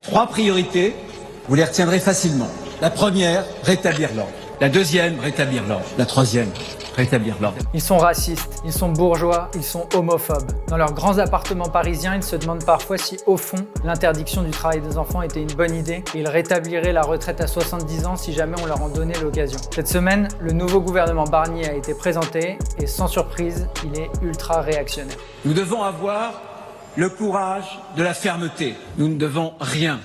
3 priorités, vous les retiendrez facilement. La première, rétablir l'ordre. La deuxième, rétablir l'ordre. La troisième, rétablir l'ordre. Ils sont racistes, ils sont bourgeois, ils sont homophobes. Dans leurs grands appartements parisiens, ils se demandent parfois si, au fond, l'interdiction du travail des enfants était une bonne idée et ils rétabliraient la retraite à 70 ans si jamais on leur en donnait l'occasion. Cette semaine, le nouveau gouvernement Barnier a été présenté et sans surprise, il est ultra réactionnaire. Nous devons avoir le courage de la fermeté. Nous ne devons rien,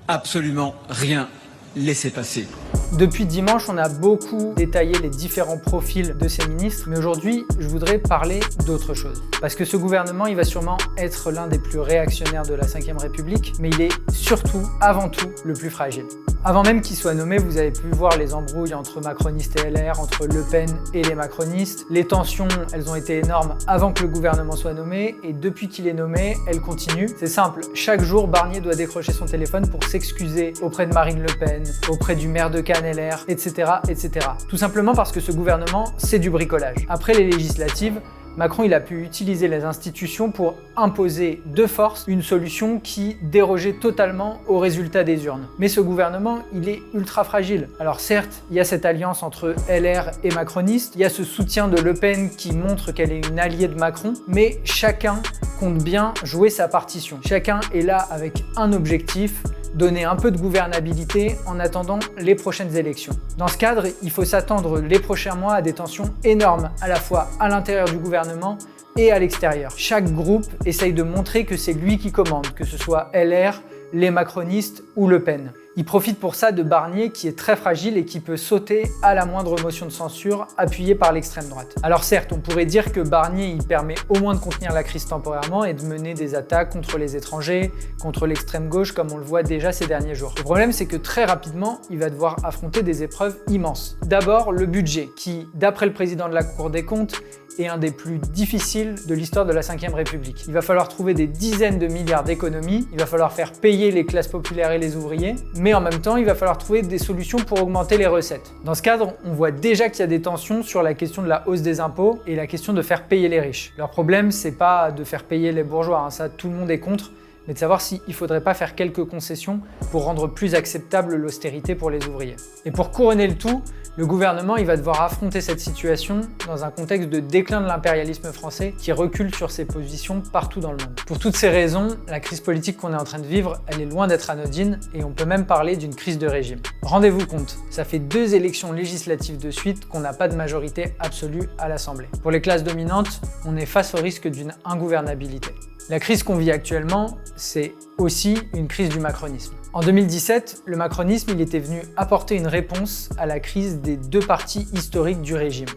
absolument rien, laisser passer. Depuis dimanche, on a beaucoup détaillé les différents profils de ces ministres, mais aujourd'hui, je voudrais parler d'autre chose. Parce que ce gouvernement, il va sûrement être l'un des plus réactionnaires de la Ve République, mais il est surtout, avant tout, le plus fragile. Avant même qu'il soit nommé, vous avez pu voir les embrouilles entre macronistes et LR, entre Le Pen et les macronistes. Les tensions, elles ont été énormes avant que le gouvernement soit nommé, et depuis qu'il est nommé, elles continuent. C'est simple, chaque jour, Barnier doit décrocher son téléphone pour s'excuser auprès de Marine Le Pen, auprès du maire de Cannes LR, etc., etc. Tout simplement parce que ce gouvernement, c'est du bricolage. Après les législatives, Macron il a pu utiliser les institutions pour imposer de force une solution qui dérogeait totalement aux résultats des urnes. Mais ce gouvernement, il est ultra fragile. Alors certes, il y a cette alliance entre LR et macronistes, il y a ce soutien de Le Pen qui montre qu'elle est une alliée de Macron, mais chacun compte bien jouer sa partition. Chacun est là avec un objectif, donner un peu de gouvernabilité en attendant les prochaines élections. Dans ce cadre, il faut s'attendre les prochains mois à des tensions énormes, à la fois à l'intérieur du gouvernement et à l'extérieur. Chaque groupe essaye de montrer que c'est lui qui commande, que ce soit LR, les macronistes ou Le Pen. Il profite pour ça de Barnier qui est très fragile et qui peut sauter à la moindre motion de censure appuyée par l'extrême droite. Alors certes, on pourrait dire que Barnier il permet au moins de contenir la crise temporairement et de mener des attaques contre les étrangers, contre l'extrême gauche comme on le voit déjà ces derniers jours. Le problème c'est que très rapidement, il va devoir affronter des épreuves immenses. D'abord le budget qui, d'après le président de la Cour des comptes, est un des plus difficiles de l'histoire de la Ve République. Il va falloir trouver des dizaines de milliards d'économies, il va falloir faire payer les classes populaires et les ouvriers, mais en même temps, il va falloir trouver des solutions pour augmenter les recettes. Dans ce cadre, on voit déjà qu'il y a des tensions sur la question de la hausse des impôts et la question de faire payer les riches. Leur problème, c'est pas de faire payer les bourgeois, ça tout le monde est contre, mais de savoir s'il ne faudrait pas faire quelques concessions pour rendre plus acceptable l'austérité pour les ouvriers. Et pour couronner le tout, le gouvernement il va devoir affronter cette situation dans un contexte de déclin de l'impérialisme français qui recule sur ses positions partout dans le monde. Pour toutes ces raisons, la crise politique qu'on est en train de vivre, elle est loin d'être anodine et on peut même parler d'une crise de régime. Rendez-vous compte, ça fait 2 élections législatives de suite qu'on n'a pas de majorité absolue à l'Assemblée. Pour les classes dominantes, on est face au risque d'une ingouvernabilité. La crise qu'on vit actuellement, c'est aussi une crise du macronisme. En 2017, le macronisme il était venu apporter une réponse à la crise des 2 partis historiques du régime,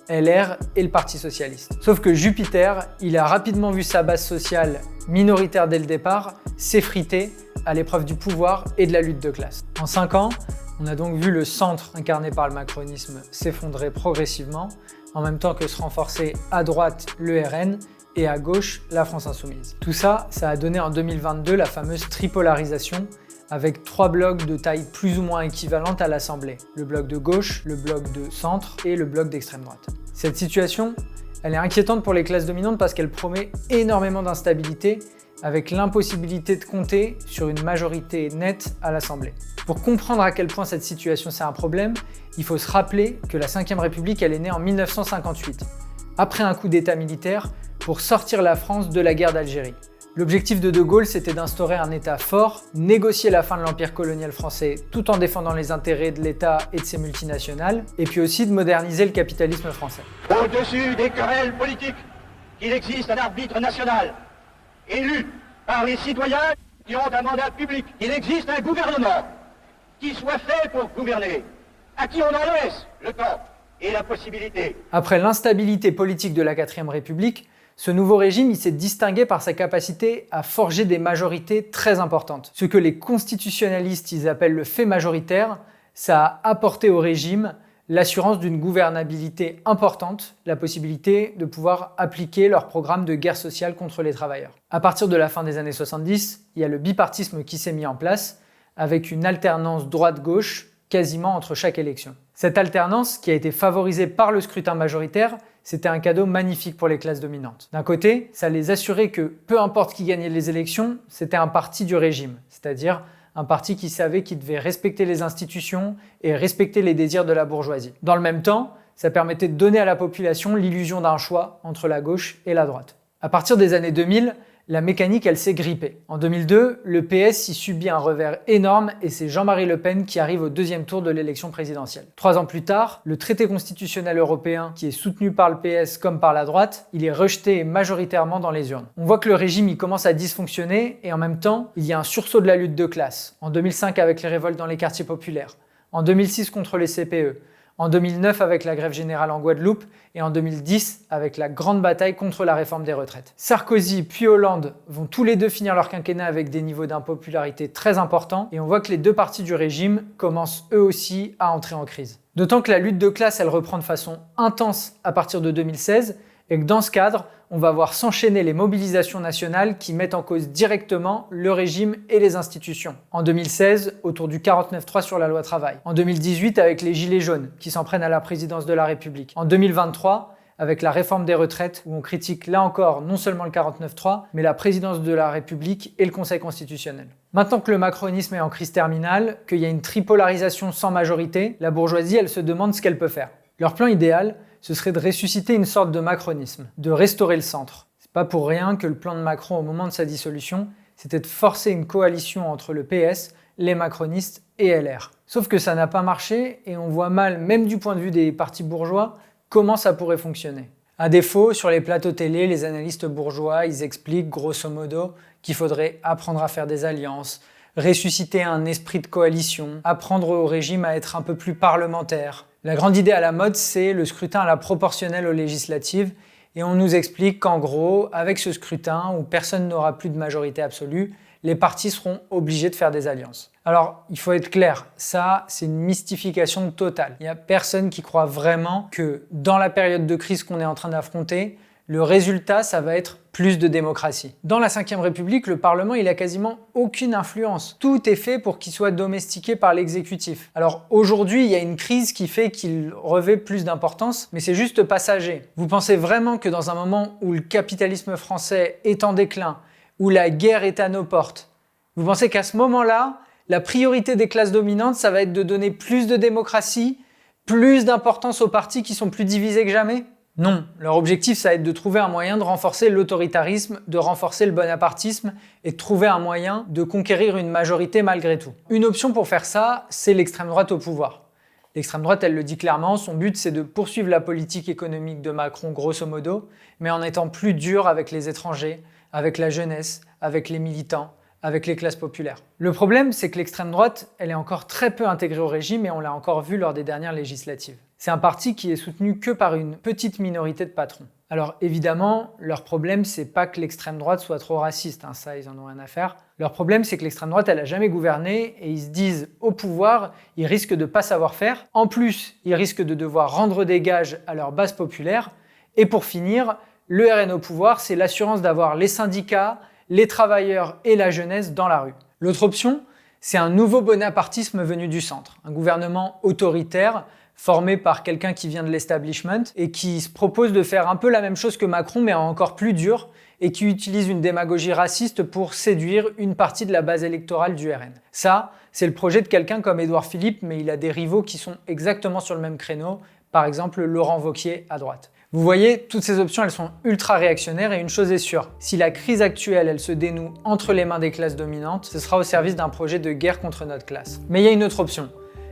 LR et le Parti socialiste. Sauf que Jupiter, il a rapidement vu sa base sociale, minoritaire dès le départ, s'effriter à l'épreuve du pouvoir et de la lutte de classe. En 5 ans, on a donc vu le centre incarné par le macronisme s'effondrer progressivement, en même temps que se renforcer à droite le RN et à gauche la France Insoumise. Tout ça, ça a donné en 2022 la fameuse tripolarisation avec 3 blocs de taille plus ou moins équivalente à l'Assemblée. Le bloc de gauche, le bloc de centre et le bloc d'extrême droite. Cette situation, elle est inquiétante pour les classes dominantes parce qu'elle promet énormément d'instabilité avec l'impossibilité de compter sur une majorité nette à l'Assemblée. Pour comprendre à quel point cette situation c'est un problème, il faut se rappeler que la Ve République elle est née en 1958, après un coup d'État militaire pour sortir la France de la guerre d'Algérie. L'objectif de De Gaulle, c'était d'instaurer un État fort, négocier la fin de l'empire colonial français tout en défendant les intérêts de l'État et de ses multinationales, et puis aussi de moderniser le capitalisme français. Au-dessus des querelles politiques, il existe un arbitre national, élu par les citoyens qui ont un mandat public. Il existe un gouvernement qui soit fait pour gouverner, à qui on en laisse le temps et la possibilité. Après l'instabilité politique de la IVe République, ce nouveau régime il s'est distingué par sa capacité à forger des majorités très importantes. Ce que les constitutionnalistes ils appellent le fait majoritaire, ça a apporté au régime l'assurance d'une gouvernabilité importante, la possibilité de pouvoir appliquer leur programme de guerre sociale contre les travailleurs. À partir de la fin des années 70, il y a le bipartisme qui s'est mis en place, avec une alternance droite-gauche quasiment entre chaque élection. Cette alternance, qui a été favorisée par le scrutin majoritaire, c'était un cadeau magnifique pour les classes dominantes. D'un côté, ça les assurait que peu importe qui gagnait les élections, c'était un parti du régime, c'est-à-dire un parti qui savait qu'il devait respecter les institutions et respecter les désirs de la bourgeoisie. Dans le même temps, ça permettait de donner à la population l'illusion d'un choix entre la gauche et la droite. À partir des années 2000, la mécanique, elle s'est grippée. En 2002, le PS y subit un revers énorme et c'est Jean-Marie Le Pen qui arrive au deuxième tour de l'élection présidentielle. 3 ans plus tard, le traité constitutionnel européen, qui est soutenu par le PS comme par la droite, il est rejeté majoritairement dans les urnes. On voit que le régime il commence à dysfonctionner et en même temps, il y a un sursaut de la lutte de classe. En 2005 avec les révoltes dans les quartiers populaires, en 2006 contre les CPE, en 2009 avec la grève générale en Guadeloupe et en 2010 avec la grande bataille contre la réforme des retraites. Sarkozy puis Hollande vont tous les deux finir leur quinquennat avec des niveaux d'impopularité très importants et on voit que les deux partis du régime commencent eux aussi à entrer en crise. D'autant que la lutte de classe elle reprend de façon intense à partir de 2016 et que dans ce cadre, on va voir s'enchaîner les mobilisations nationales qui mettent en cause directement le régime et les institutions. En 2016, autour du 49.3 sur la loi travail. En 2018, avec les Gilets jaunes qui s'en prennent à la présidence de la République. En 2023, avec la réforme des retraites où on critique là encore non seulement le 49.3, mais la présidence de la République et le Conseil constitutionnel. Maintenant que le macronisme est en crise terminale, qu'il y a une tripolarisation sans majorité, la bourgeoisie elle se demande ce qu'elle peut faire. Leur plan idéal, ce serait de ressusciter une sorte de macronisme, de restaurer le centre. C'est pas pour rien que le plan de Macron au moment de sa dissolution, c'était de forcer une coalition entre le PS, les macronistes et LR. Sauf que ça n'a pas marché et on voit mal, même du point de vue des partis bourgeois, comment ça pourrait fonctionner. À défaut, sur les plateaux télé, les analystes bourgeois, ils expliquent grosso modo qu'il faudrait apprendre à faire des alliances, ressusciter un esprit de coalition, apprendre au régime à être un peu plus parlementaire. La grande idée à la mode, c'est le scrutin à la proportionnelle aux législatives et on nous explique qu'en gros, avec ce scrutin où personne n'aura plus de majorité absolue, les partis seront obligés de faire des alliances. Alors, il faut être clair, ça, c'est une mystification totale. Il n'y a personne qui croit vraiment que dans la période de crise qu'on est en train d'affronter, le résultat, ça va être plus de démocratie. Dans la Ve République, le Parlement, il a quasiment aucune influence. Tout est fait pour qu'il soit domestiqué par l'exécutif. Alors aujourd'hui, il y a une crise qui fait qu'il revêt plus d'importance, mais c'est juste passager. Vous pensez vraiment que dans un moment où le capitalisme français est en déclin, où la guerre est à nos portes, vous pensez qu'à ce moment-là, la priorité des classes dominantes, ça va être de donner plus de démocratie, plus d'importance aux partis qui sont plus divisés que jamais ? Non, leur objectif, ça va être de trouver un moyen de renforcer l'autoritarisme, de renforcer le bonapartisme et de trouver un moyen de conquérir une majorité malgré tout. Une option pour faire ça, c'est l'extrême droite au pouvoir. L'extrême droite, elle le dit clairement, son but c'est de poursuivre la politique économique de Macron grosso modo, mais en étant plus dur avec les étrangers, avec la jeunesse, avec les militants, avec les classes populaires. Le problème, c'est que l'extrême droite, elle est encore très peu intégrée au régime et on l'a encore vu lors des dernières législatives. C'est un parti qui est soutenu que par une petite minorité de patrons. Alors évidemment, leur problème, c'est pas que l'extrême droite soit trop raciste, ça ils en ont rien à faire. Leur problème, c'est que l'extrême droite, elle a jamais gouverné et ils se disent au pouvoir, ils risquent de pas savoir faire. En plus, ils risquent de devoir rendre des gages à leur base populaire. Et pour finir, le RN au pouvoir, c'est l'assurance d'avoir les syndicats, les travailleurs et la jeunesse dans la rue. L'autre option, c'est un nouveau bonapartisme venu du centre, un gouvernement autoritaire formé par quelqu'un qui vient de l'establishment et qui se propose de faire un peu la même chose que Macron mais encore plus dur et qui utilise une démagogie raciste pour séduire une partie de la base électorale du RN. Ça, c'est le projet de quelqu'un comme Édouard Philippe, mais il a des rivaux qui sont exactement sur le même créneau, par exemple Laurent Wauquiez à droite. Vous voyez, toutes ces options, elles sont ultra réactionnaires et une chose est sûre, si la crise actuelle, elle se dénoue entre les mains des classes dominantes, ce sera au service d'un projet de guerre contre notre classe. Mais il y a une autre option,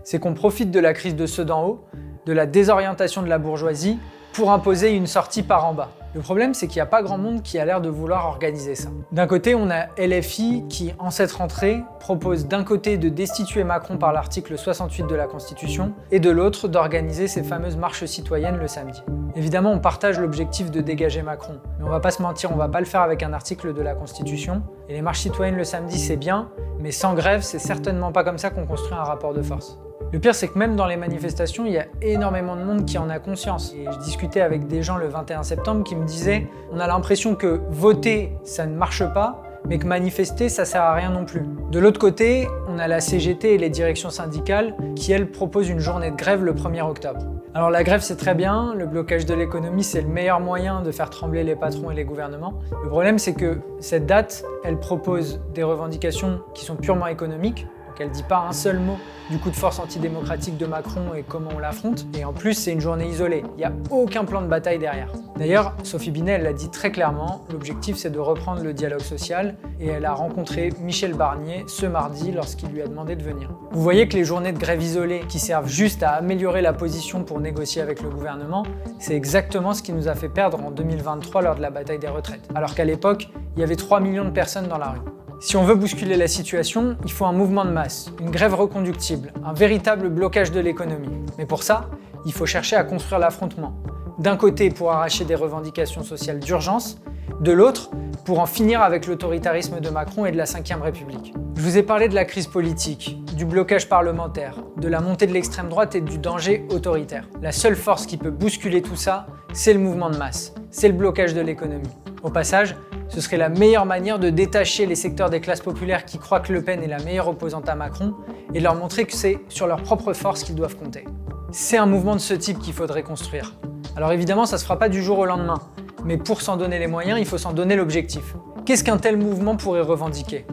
c'est qu'on profite de la crise de ceux d'en haut, de la désorientation de la bourgeoisie, pour imposer une sortie par en bas. Le problème, c'est qu'il n'y a pas grand monde qui a l'air de vouloir organiser ça. D'un côté, on a LFI qui, en cette rentrée, propose d'un côté de destituer Macron par l'article 68 de la Constitution, et de l'autre d'organiser ces fameuses marches citoyennes le samedi. Évidemment, on partage l'objectif de dégager Macron, mais on va pas se mentir, on va pas le faire avec un article de la Constitution, et les marches citoyennes le samedi, c'est bien, mais sans grève, c'est certainement pas comme ça qu'on construit un rapport de force. Le pire, c'est que même dans les manifestations, il y a énormément de monde qui en a conscience. Et je discutais avec des gens le 21 septembre qui me disaient « On a l'impression que voter, ça ne marche pas, mais que manifester, ça sert à rien non plus. » De l'autre côté, on a la CGT et les directions syndicales qui, elles, proposent une journée de grève le 1er octobre. Alors la grève c'est très bien, le blocage de l'économie c'est le meilleur moyen de faire trembler les patrons et les gouvernements. Le problème c'est que cette date, elle propose des revendications qui sont purement économiques, donc elle ne dit pas un seul mot du coup de force antidémocratique de Macron et comment on l'affronte, et en plus c'est une journée isolée, il n'y a aucun plan de bataille derrière. D'ailleurs, Sophie Binet elle l'a dit très clairement, l'objectif c'est de reprendre le dialogue social et elle a rencontré Michel Barnier ce mardi lorsqu'il lui a demandé de venir. Vous voyez que les journées de grève isolées qui servent juste à améliorer la position pour négocier avec le gouvernement, c'est exactement ce qui nous a fait perdre en 2023 lors de la bataille des retraites, alors qu'à l'époque, il y avait 3 millions de personnes dans la rue. Si on veut bousculer la situation, il faut un mouvement de masse, une grève reconductible, un véritable blocage de l'économie. Mais pour ça, il faut chercher à construire l'affrontement. D'un côté pour arracher des revendications sociales d'urgence, de l'autre pour en finir avec l'autoritarisme de Macron et de la Ve République. Je vous ai parlé de la crise politique, du blocage parlementaire, de la montée de l'extrême droite et du danger autoritaire. La seule force qui peut bousculer tout ça, c'est le mouvement de masse, c'est le blocage de l'économie. Au passage, ce serait la meilleure manière de détacher les secteurs des classes populaires qui croient que Le Pen est la meilleure opposante à Macron et de leur montrer que c'est sur leur propre force qu'ils doivent compter. C'est un mouvement de ce type qu'il faudrait construire. Alors évidemment, ça ne se fera pas du jour au lendemain, mais pour s'en donner les moyens, il faut s'en donner l'objectif. Qu'est-ce qu'un tel mouvement pourrait revendiquer?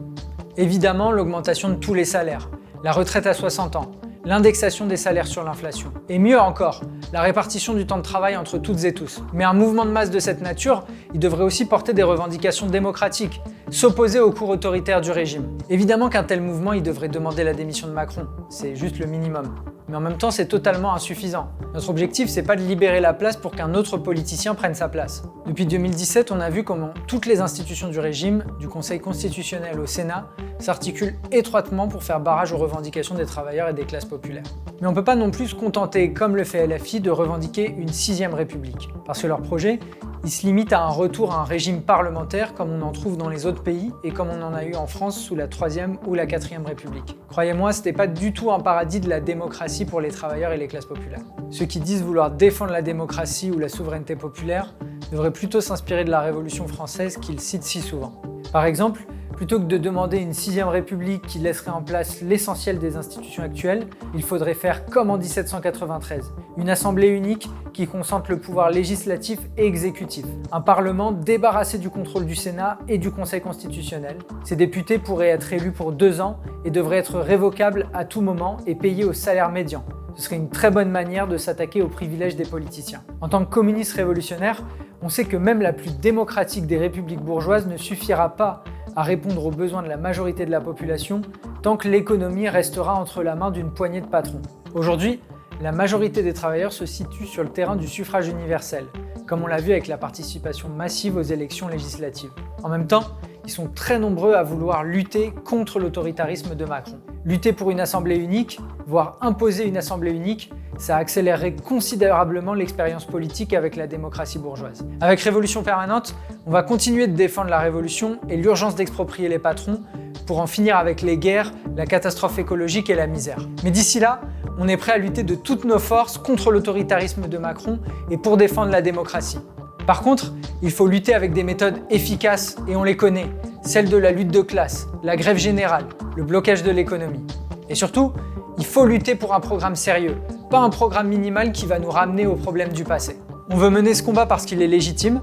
Évidemment, l'augmentation de tous les salaires, la retraite à 60 ans, l'indexation des salaires sur l'inflation. Et mieux encore, la répartition du temps de travail entre toutes et tous. Mais un mouvement de masse de cette nature, il devrait aussi porter des revendications démocratiques, s'opposer au cours autoritaire du régime. Évidemment qu'un tel mouvement, il devrait demander la démission de Macron, c'est juste le minimum. Mais en même temps, c'est totalement insuffisant. Notre objectif, c'est pas de libérer la place pour qu'un autre politicien prenne sa place. Depuis 2017, on a vu comment toutes les institutions du régime, du Conseil constitutionnel au Sénat, s'articulent étroitement pour faire barrage aux revendications des travailleurs et des classes populaires. Mais on peut pas non plus se contenter, comme le fait LFI, de revendiquer une 6e République. Parce que leur projet, il se limite à un retour à un régime parlementaire comme on en trouve dans les autres pays et comme on en a eu en France sous la 3e ou la 4e République. Croyez-moi, c'était pas du tout un paradis de la démocratie pour les travailleurs et les classes populaires. Ceux qui disent vouloir défendre la démocratie ou la souveraineté populaire devraient plutôt s'inspirer de la Révolution française qu'ils citent si souvent. Par exemple, plutôt que de demander une 6e République qui laisserait en place l'essentiel des institutions actuelles, il faudrait faire comme en 1793, une assemblée unique qui concentre le pouvoir législatif et exécutif, un parlement débarrassé du contrôle du Sénat et du Conseil constitutionnel. Ces députés pourraient être élus pour 2 ans et devraient être révocables à tout moment et payés au salaire médian. Ce serait une très bonne manière de s'attaquer aux privilèges des politiciens. En tant que communiste révolutionnaire, on sait que même la plus démocratique des républiques bourgeoises ne suffira pas à répondre aux besoins de la majorité de la population tant que l'économie restera entre la main d'une poignée de patrons. Aujourd'hui, la majorité des travailleurs se situe sur le terrain du suffrage universel, comme on l'a vu avec la participation massive aux élections législatives. En même temps, ils sont très nombreux à vouloir lutter contre l'autoritarisme de Macron. Lutter pour une assemblée unique, voire imposer une assemblée unique, ça accélérerait considérablement l'expérience politique avec la démocratie bourgeoise. Avec Révolution Permanente, on va continuer de défendre la révolution et l'urgence d'exproprier les patrons pour en finir avec les guerres, la catastrophe écologique et la misère. Mais d'ici là, on est prêt à lutter de toutes nos forces contre l'autoritarisme de Macron et pour défendre la démocratie. Par contre, il faut lutter avec des méthodes efficaces et on les connaît, celles de la lutte de classe, la grève générale, le blocage de l'économie. Et surtout, il faut lutter pour un programme sérieux, pas un programme minimal qui va nous ramener aux problèmes du passé. On veut mener ce combat parce qu'il est légitime,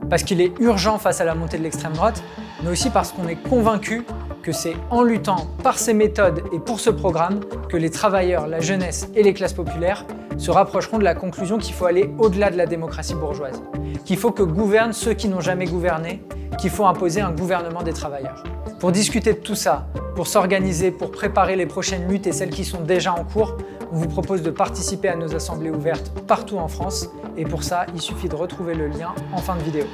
parce qu'il est urgent face à la montée de l'extrême droite, mais aussi parce qu'on est convaincu que c'est en luttant par ces méthodes et pour ce programme que les travailleurs, la jeunesse et les classes populaires se rapprocheront de la conclusion qu'il faut aller au-delà de la démocratie bourgeoise, qu'il faut que gouvernent ceux qui n'ont jamais gouverné, qu'il faut imposer un gouvernement des travailleurs. Pour discuter de tout ça, pour s'organiser, pour préparer les prochaines luttes et celles qui sont déjà en cours, on vous propose de participer à nos assemblées ouvertes partout en France et pour ça, il suffit de retrouver le lien en fin de vidéo.